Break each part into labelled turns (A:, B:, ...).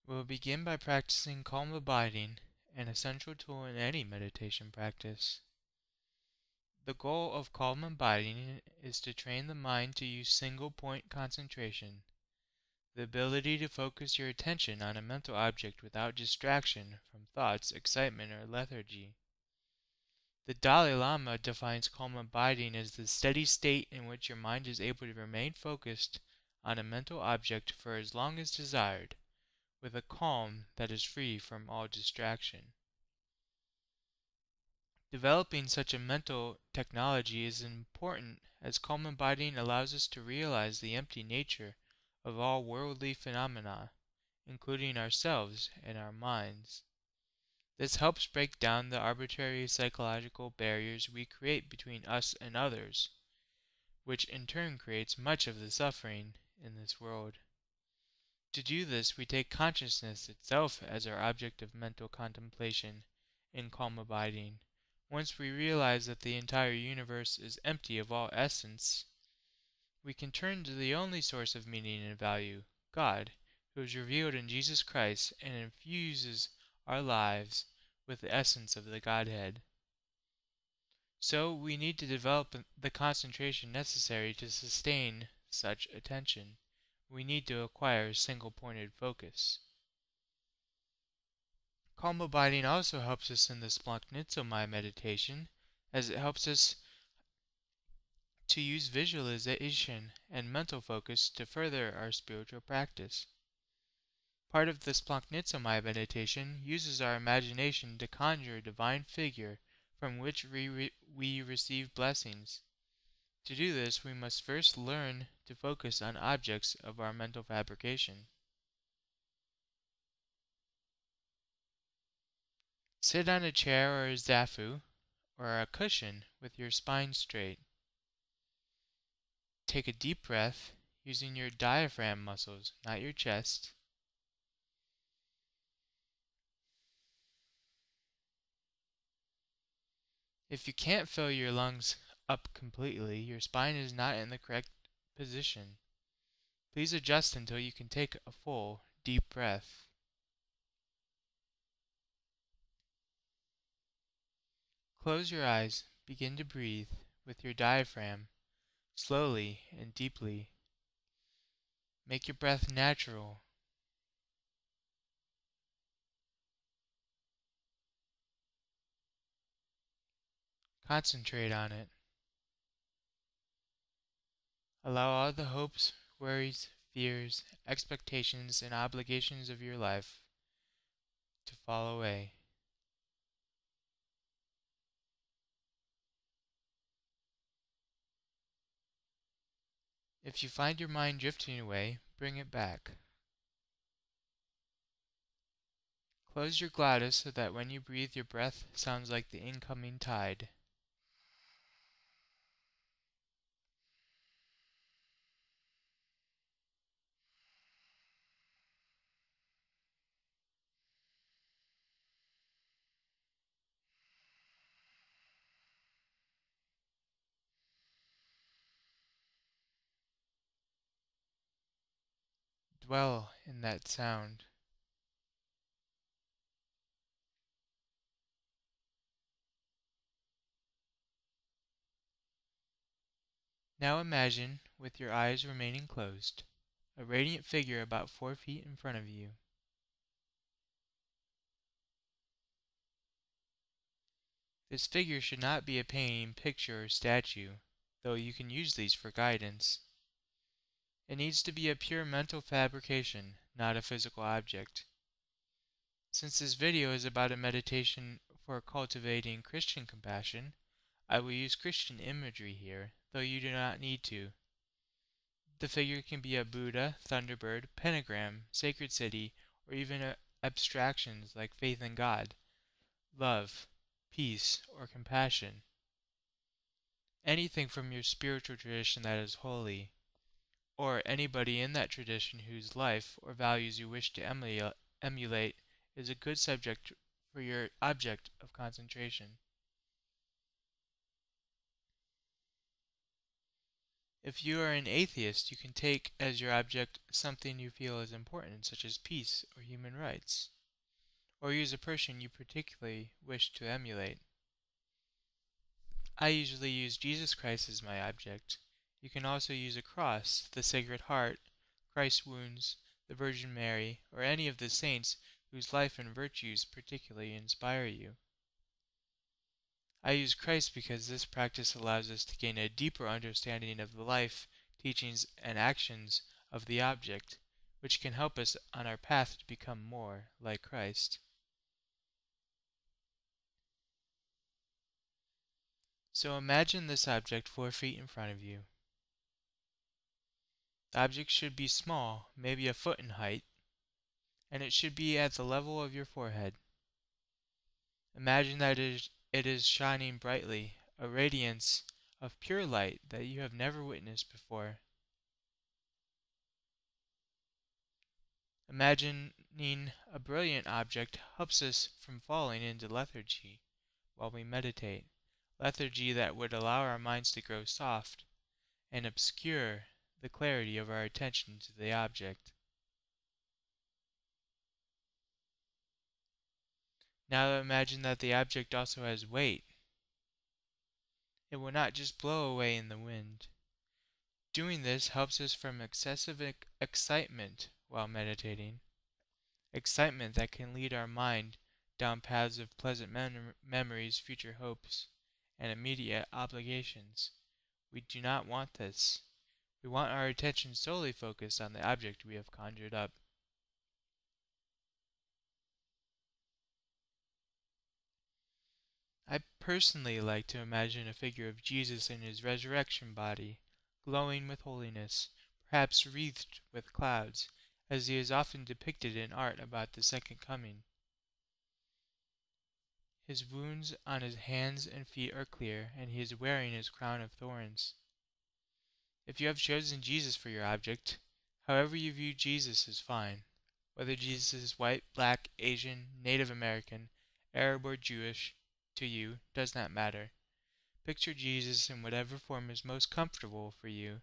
A: We'll begin by practicing calm abiding, an essential tool in any meditation practice. The goal of calm abiding is to train the mind to use single-point concentration, the ability to focus your attention on a mental object without distraction from thoughts, excitement, or lethargy. The Dalai Lama defines calm abiding as the steady state in which your mind is able to remain focused on a mental object for as long as desired, with a calm that is free from all distraction. Developing such a mental technology is important as calm abiding allows us to realize the empty nature of all worldly phenomena, including ourselves and our minds. This helps break down the arbitrary psychological barriers we create between us and others, which in turn creates much of the suffering in this world. To do this, we take consciousness itself as our object of mental contemplation in calm abiding. Once we realize that the entire universe is empty of all essence, we can turn to the only source of meaning and value, God, who is revealed in Jesus Christ and infuses our lives with the essence of the Godhead. So we need to develop the concentration necessary to sustain such attention. We need to acquire single-pointed focus. Calm abiding also helps us in the Splanknitsomai meditation, as it helps us to use visualization and mental focus to further our spiritual practice. Part of the Splanknitsomai meditation uses our imagination to conjure a divine figure from which we receive blessings. To do this, we must first learn to focus on objects of our mental fabrication. Sit on a chair or a zafu, or a cushion with your spine straight. Take a deep breath using your diaphragm muscles, not your chest. If you can't fill your lungs up completely, your spine is not in the correct position. Please adjust until you can take a full, deep breath. Close your eyes. Begin to breathe with your diaphragm, slowly and deeply. Make your breath natural. Concentrate on it. Allow all the hopes, worries, fears, expectations, and obligations of your life to fall away. If you find your mind drifting away, bring it back. Close your glottis so that when you breathe, your breath sounds like the incoming tide. Dwell in that sound. Now imagine, with your eyes remaining closed, a radiant figure about 4 feet in front of you. This figure should not be a painting, picture, or statue, though you can use these for guidance. It needs to be a pure mental fabrication, not a physical object. Since this video is about a meditation for cultivating Christian compassion, I will use Christian imagery here, though you do not need to. The figure can be a Buddha, Thunderbird, pentagram, sacred city, or even abstractions like faith in God, love, peace, or compassion. Anything from your spiritual tradition that is holy, or anybody in that tradition whose life or values you wish to emulate is a good subject for your object of concentration. If you are an atheist, you can take as your object something you feel is important, such as peace or human rights, or use a person you particularly wish to emulate. I usually use Jesus Christ as my object. You can also use a cross, the Sacred Heart, Christ's wounds, the Virgin Mary, or any of the saints whose life and virtues particularly inspire you. I use Christ because this practice allows us to gain a deeper understanding of the life, teachings, and actions of the object, which can help us on our path to become more like Christ. So imagine this object 4 feet in front of you. The object should be small, maybe a foot in height, and it should be at the level of your forehead. Imagine that it is shining brightly, a radiance of pure light that you have never witnessed before. Imagining a brilliant object helps us from falling into lethargy while we meditate, lethargy that would allow our minds to grow soft and obscure the clarity of our attention to the object. Now imagine that the object also has weight. It will not just blow away in the wind. Doing this helps us from excessive excitement while meditating, excitement that can lead our mind down paths of pleasant memories, future hopes, and immediate obligations. We do not want this. We want our attention solely focused on the object we have conjured up. I personally like to imagine a figure of Jesus in his resurrection body, glowing with holiness, perhaps wreathed with clouds, as he is often depicted in art about the second coming. His wounds on his hands and feet are clear, and he is wearing his crown of thorns. If you have chosen Jesus for your object, however you view Jesus is fine. Whether Jesus is white, black, Asian, Native American, Arab, or Jewish, to you, does not matter. Picture Jesus in whatever form is most comfortable for you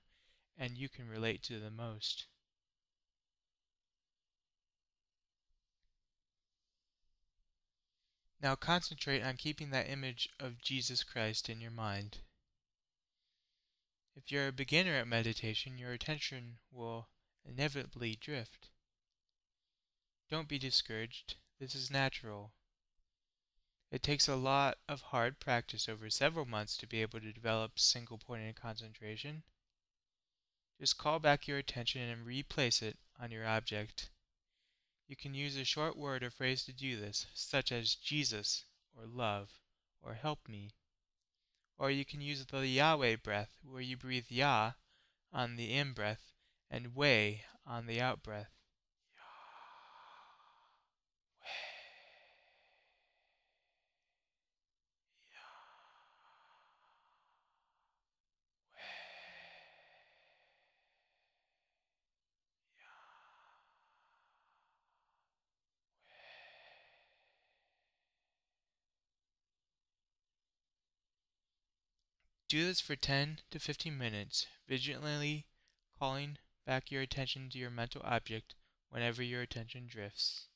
A: and you can relate to the most. Now concentrate on keeping that image of Jesus Christ in your mind. If you're a beginner at meditation, your attention will inevitably drift. Don't be discouraged. This is natural. It takes a lot of hard practice over several months to be able to develop single-pointed concentration. Just call back your attention and replace it on your object. You can use a short word or phrase to do this, such as Jesus, or love, or help me. Or you can use the Yahweh breath, where you breathe Yah on the in-breath and Weh on the out-breath. Do this for 10 to 15 minutes, vigilantly calling back your attention to your mental object whenever your attention drifts.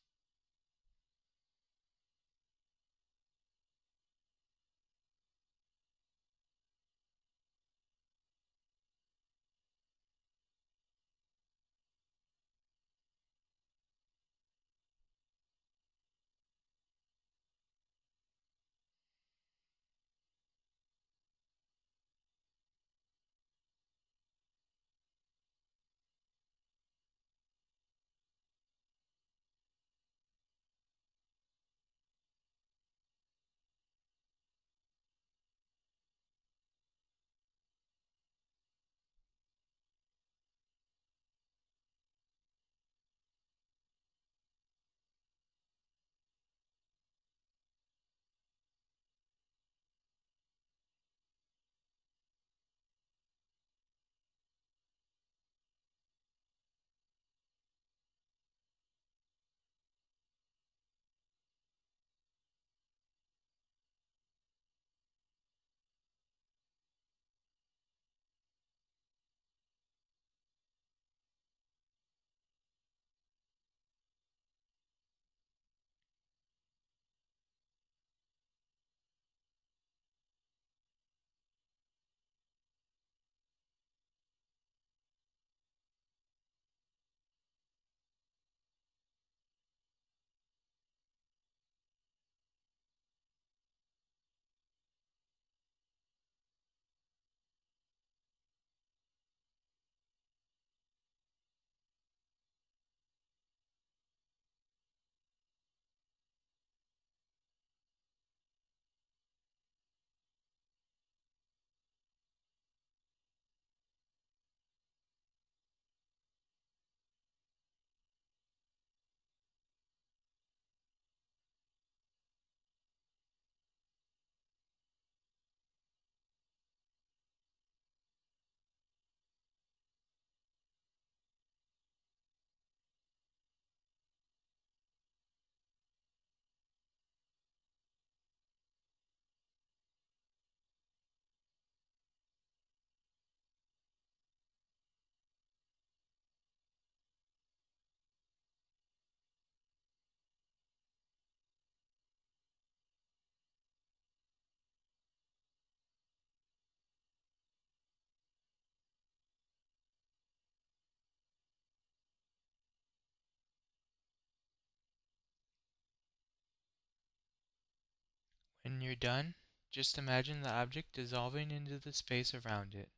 A: you're done, just imagine the object dissolving into the space around it.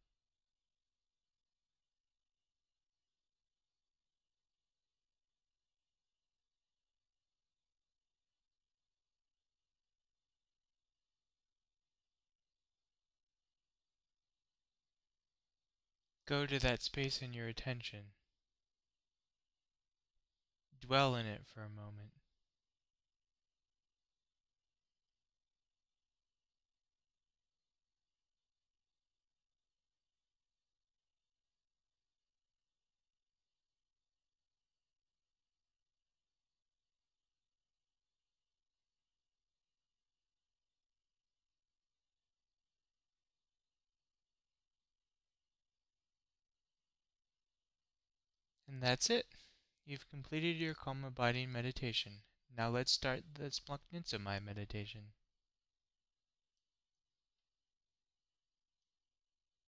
A: Go to that space in your attention. Dwell in it for a moment. And that's it. You've completed your calm abiding meditation. Now let's start the Splunk Ninsamai meditation.